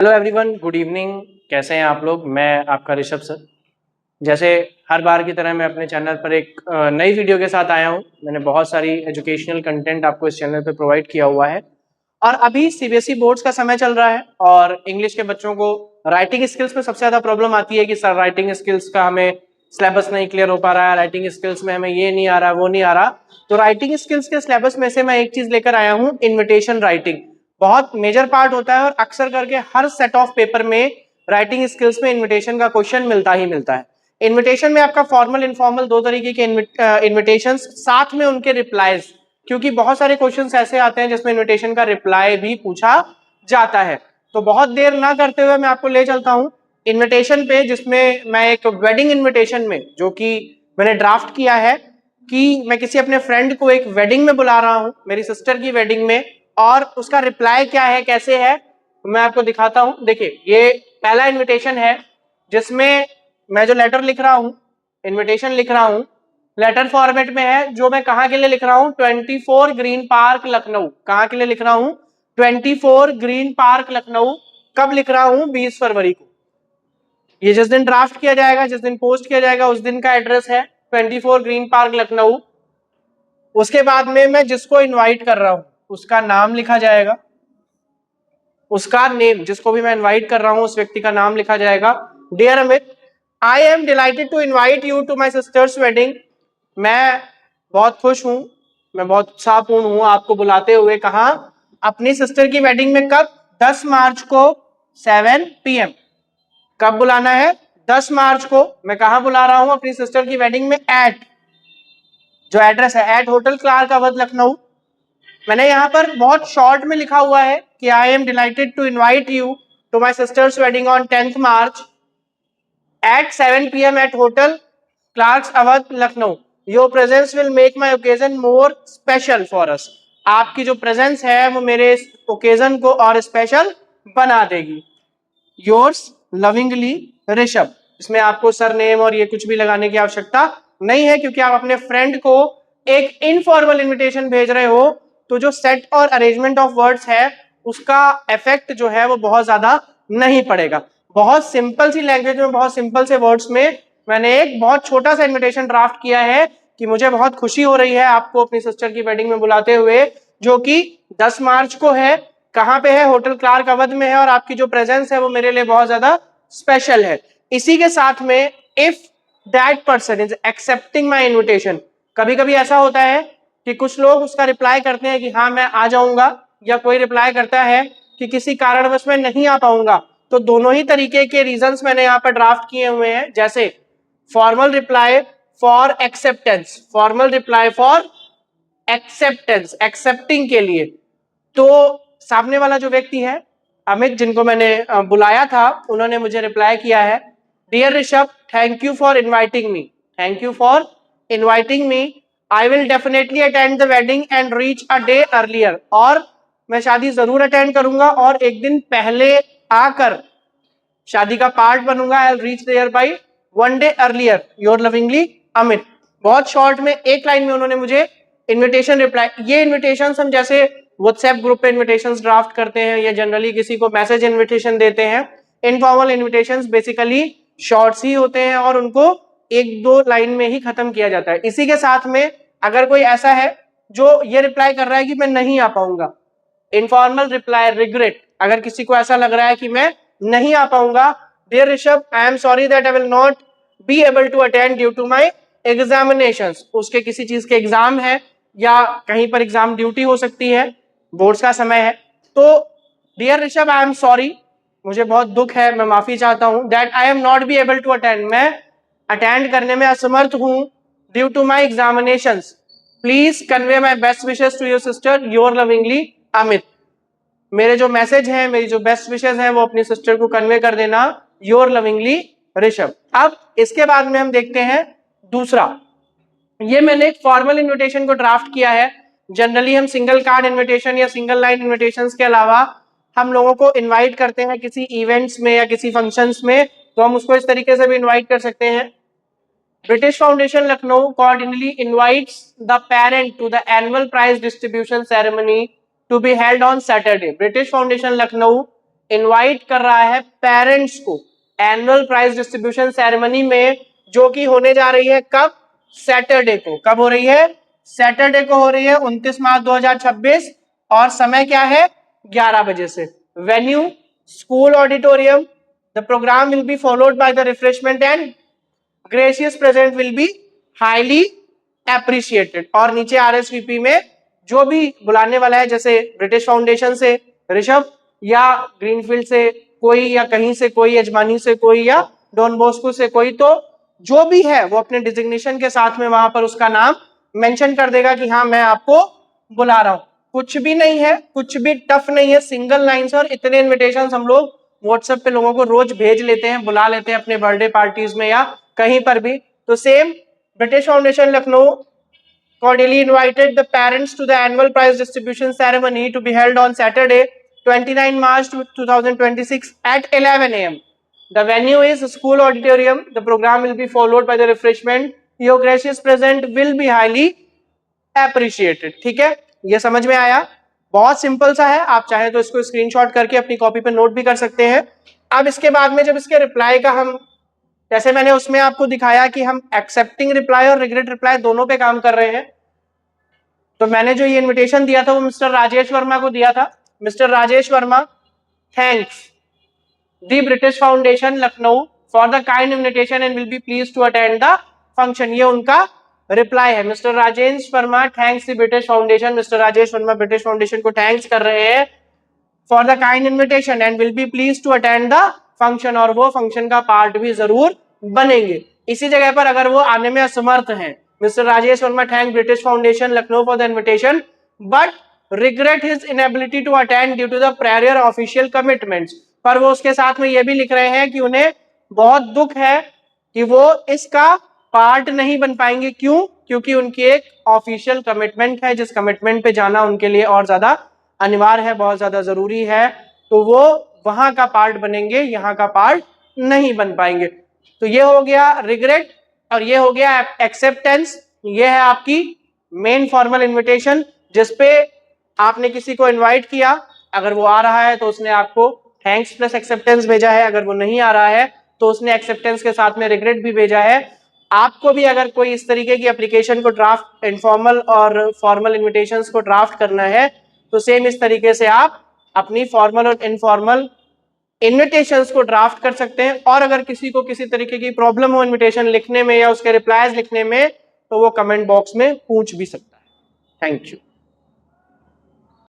Hello everyone, good evening. कैसे हैं आप लोग? मैं आपका ऋषभ सर। जैसे हर बार की तरह मैं अपने चैनल पर एक नई वीडियो के साथ आया हूं। मैंने बहुत सारी एजुकेशनल कंटेंट आपको इस चैनल पर प्रोवाइड किया हुआ है और अभी सीबीएसई बोर्ड्स का समय चल रहा है और इंग्लिश के बच्चों को राइटिंग स्किल्स में सबसे ज़्यादा प्रॉब्लम आती है कि सर राइटिंग स्किल्स का हमें सिलेबस नहीं क्लियर हो पा रहा है, राइटिंग स्किल्स में हमें ये नहीं आ रहा, वो नहीं आ रहा। तो राइटिंग स्किल्स के सिलेबस में से मैं एक चीज़ लेकर आया हूँ, इन्विटेशन राइटिंग। बहुत मेजर पार्ट होता है और अक्सर करके हर सेट ऑफ पेपर में राइटिंग स्किल्स में इन्विटेशन का क्वेश्चन मिलता ही मिलता है। इन्विटेशन में आपका फॉर्मल इनफॉर्मल दो तरीके के इन्विटेशन, साथ में उनके रिप्लाईज, क्योंकि बहुत सारे क्वेश्चंस ऐसे आते हैं जिसमें इन्विटेशन का रिप्लाई भी पूछा जाता है। तो बहुत देर ना करते हुए मैं आपको ले चलता हूं इन्विटेशन पे, जिसमें मैं एक वेडिंग इन्विटेशन में, जो कि मैंने ड्राफ्ट किया है कि मैं किसी अपने फ्रेंड को एक वेडिंग में बुला रहा हूं, मेरी सिस्टर की वेडिंग में, और उसका रिप्लाई क्या है, कैसे है, मैं आपको दिखाता हूं। देखिए, ये पहला इन्विटेशन है जिसमें मैं जो लेटर लिख रहा हूं, इन्विटेशन लिख रहा हूं, लेटर फॉर्मेट में है। जो मैं कहां के लिए लिख रहा हूं, 24 ग्रीन पार्क लखनऊ। कहां के लिए लिख रहा हूं? 24 ग्रीन पार्क लखनऊ। कब लिख रहा हूं? 20 फरवरी को। ये जिस दिन ड्राफ्ट किया जाएगा, जिस दिन पोस्ट किया जाएगा, उस दिन का एड्रेस है 24 ग्रीन पार्क लखनऊ। उसके बाद में मैं जिसको इनवाइट कर रहा हूं उसका नाम लिखा जाएगा, उसका नेम, जिसको भी मैं इनवाइट कर रहा हूं उस व्यक्ति का नाम लिखा जाएगा। Dear Amit, I am delighted to invite you to my sister's wedding. मैं बहुत खुश हूं, मैं बहुत उत्साहपूर्ण हूं आपको बुलाते हुए। कहा? अपनी सिस्टर की वेडिंग में। कब? 10 मार्च को 7 PM। कब बुलाना है? 10 मार्च को। मैं कहां बुला रहा हूं? अपनी सिस्टर की वेडिंग में। एट, जो एड्रेस है, at hotel Clark Awadh Lucknow. मैंने यहाँ पर बहुत शॉर्ट में लिखा हुआ है कि I am delighted to invite you to my sister's wedding on 10th March at 7 PM at Hotel Clarks Awadh Lucknow. Your presence will make my occasion more special for us. आपकी जो presence है वो मेरे इस occasion को और special बना देगी। Yours lovingly Rishabh. इसमें आपको सरनेम और ये कुछ भी लगाने की आवश्यकता नहीं है, क्योंकि आप अपने फ्रेंड को एक इनफॉर्मल इनविटेशन भेज रहे हो, तो जो सेट और अरेंजमेंट ऑफ वर्ड्स है उसका इफेक्ट जो है वो बहुत ज्यादा नहीं पड़ेगा। बहुत सिंपल सी लैंग्वेज में, बहुत सिंपल से वर्ड्स में मैंने एक बहुत छोटा सा इनविटेशन ड्राफ्ट किया है कि मुझे बहुत खुशी हो रही है आपको अपनी सिस्टर की वेडिंग में बुलाते हुए, जो कि 10 मार्च को है। कहां पे है? होटल क्लार्क अवध में है, और आपकी जो प्रेजेंस है वो मेरे लिए बहुत ज्यादा स्पेशल है। इसी के साथ में, if that person is accepting my invitation. कभी कभी ऐसा होता है कि कुछ लोग उसका रिप्लाई करते हैं कि हाँ मैं आ जाऊंगा, या कोई रिप्लाई करता है कि किसी कारणवश मैं नहीं आ पाऊंगा। तो दोनों ही तरीके के रीजंस मैंने यहाँ पर ड्राफ्ट किए हुए हैं, जैसे formal reply for acceptance, formal reply for acceptance, accepting के लिए। तो सामने वाला जो व्यक्ति है अमित, जिनको मैंने बुलाया था, उन्होंने मुझे रिप्लाई किया है, dear Rishabh, thank you for inviting me, thank you for inviting me. I will definitely attend the wedding and reach a day earlier. और मैं शादी जरूर अटेंड करूंगा और एक दिन पहले आकर शादी का पार्ट बनूंगा। I will reach there by 1 day earlier. Your lovingly Amit. बहुत शॉर्ट में, एक लाइन में उन्होंने मुझे इनविटेशन रिप्लाई। ये इनविटेशन हम जैसे व्हाट्सएप ग्रुप पे इनविटेशन ड्राफ्ट करते हैं या जनरली किसी को मैसेज इनविटेशन देते हैं, इनफॉर्मल इनविटेशंस बेसिकली शॉर्ट्स ही होते हैं और उनको एक दो लाइन में ही खत्म किया जाता है। इसी के साथ में अगर कोई ऐसा है जो ये रिप्लाई कर रहा है कि मैं नहीं आ पाऊंगा, इनफॉर्मल रिप्लाई रिग्रेट, अगर किसी को ऐसा लग रहा है कि मैं नहीं आ पाऊंगा, dear Rishabh, I am sorry that I will not be able to attend due to my examinations. उसके किसी चीज के एग्जाम है या कहीं पर एग्जाम ड्यूटी हो सकती है, बोर्ड्स का समय है। तो dear Rishabh, I am sorry, मुझे बहुत दुख है, मैं माफी चाहता हूं, that I am not be able to attend, मैं अटेंड करने में असमर्थ हूं due to my examinations. Please convey my best wishes to your sister, your lovingly Amit. मेरे जो मैसेज हैं, मेरी जो बेस्ट विशेस हैं, वो अपनी सिस्टर को कन्वे कर देना, योर लविंगली ऋषभ। अब इसके बाद में हम देखते हैं दूसरा। ये मैंने एक फॉर्मल इनविटेशन को ड्राफ्ट किया है। जनरली हम सिंगल कार्ड इनविटेशन या सिंगल लाइन इनविटेशंस के अलावा हम लोगों को इनवाइट करते हैं किसी इवेंट्स में या किसी फंक्शंस में, तो हम उसको इस तरीके से भी इनवाइट कर सकते हैं। British Foundation Lucknow cordially invites the parent to the annual prize distribution ceremony to be held on Saturday. British Foundation Lucknow invite कर रहा है पेरेंट्स को एनुअल प्राइज डिस्ट्रीब्यूशन सेरेमनी में, जो कि होने जा रही है कब? सैटरडे को। कब हो रही है? सैटरडे को हो रही है, 29 मार्च 2026। और समय क्या है? 11 बजे से। Venue school auditorium. The programme will be followed by the refreshment and gracious present will be highly appreciated. और नीचे RSVP में जो भी बुलाने वाला है, जैसे ब्रिटिश फाउंडेशन से ऋषभ, या ग्रीनफील्ड से कोई, या कहीं से कोई, यजमानी से कोई, या डॉन बॉस्को से कोई, तो जो भी है वो अपने डिजिग्नेशन के साथ में वहां पर उसका नाम मेंशन कर देगा कि हाँ मैं आपको बुला रहा हूं। कुछ भी नहीं है, कुछ भी टफ नहीं है, सिंगल लाइन। और इतने इन्विटेशंस हम लोग व्हाट्सएप पे लोगों को रोज भेज लेते हैं, बुला लेते हैं अपने बर्थडे पार्टीज में या कहीं पर भी। तो same British foundation Lucknow cordially invited the parents to the annual prize distribution ceremony to be held on Saturday, 29 March 2026 at 11 a.m. The venue is school auditorium. The program will be followed by the refreshment. Your gracious present will be highly appreciated. ठीक है, ये समझ में आया? बहुत simple सा है, आप चाहे तो इसको स्क्रीनशॉट करके अपनी कॉपी पे नोट भी कर सकते हैं। अब इसके बाद में जब इसके रिप्लाई का हम, जैसे मैंने उसमें आपको दिखाया कि हम एक्सेप्टिंग रिप्लाई और रिग्रेट रिप्लाई दोनों पे काम कर रहे हैं, तो मैंने जो ये इनविटेशन दिया था वो मिस्टर राजेश वर्मा को दिया था। Mister Rajesh Verma, thanks the British foundation Lucknow for the kind invitation and will be please to attend the function. ये उनका रिप्लाई है। Mister Rajesh Verma thanks the British foundation. Mister Rajesh Verma British foundation को थैंक्स कर रहे हैं for the kind invitation and will be please to attend the function, और वो function का पार्ट भी जरूर बनेंगे। इसी जगह पर अगर वो आने में असमर्थ हैं, Mr. Rajesh Verma thanked British Foundation Lucknow for the invitation, but regret his inability to attend due to the prior official commitments। पर वो उसके साथ में ये भी लिख रहे हैं कि उन्हें बहुत दुख है कि वो इसका पार्ट नहीं बन पाएंगे। क्यों? क्योंकि उनकी एक ऑफिशियल कमिटमेंट है, जिस कमिटमेंट पे जाना उनके लिए और ज्यादा अनिवार्य है, बहुत ज्यादा जरूरी है, तो वो वहां का पार्ट बनेंगे, यहाँ का पार्ट नहीं बन पाएंगे। तो ये हो गया रिग्रेट और ये हो गया एक्सेप्टेंस। ये है आपकी मेन फॉर्मल इनविटेशन, जिसपे आपने किसी को इनवाइट किया, अगर वो आ रहा है तो उसने आपको थैंक्स प्लस एक्सेप्टेंस भेजा है, अगर वो नहीं आ रहा है तो उसने एक्सेप्टेंस के साथ में रिग्रेट भी भेजा है। आपको भी अगर कोई इस तरीके की एप्लीकेशन को ड्राफ्ट, इनफॉर्मल और फॉर्मल इन्विटेशंस को ड्राफ्ट करना है, तो सेम इस तरीके से आप अपनी फॉर्मल और इनफॉर्मल इन्विटेशंस को ड्राफ्ट कर सकते हैं। और अगर किसी को किसी तरीके की प्रॉब्लम हो इन्विटेशन लिखने में या उसके रिप्लाईज लिखने में, तो वो कमेंट बॉक्स में पूछ भी सकता है। Thank you.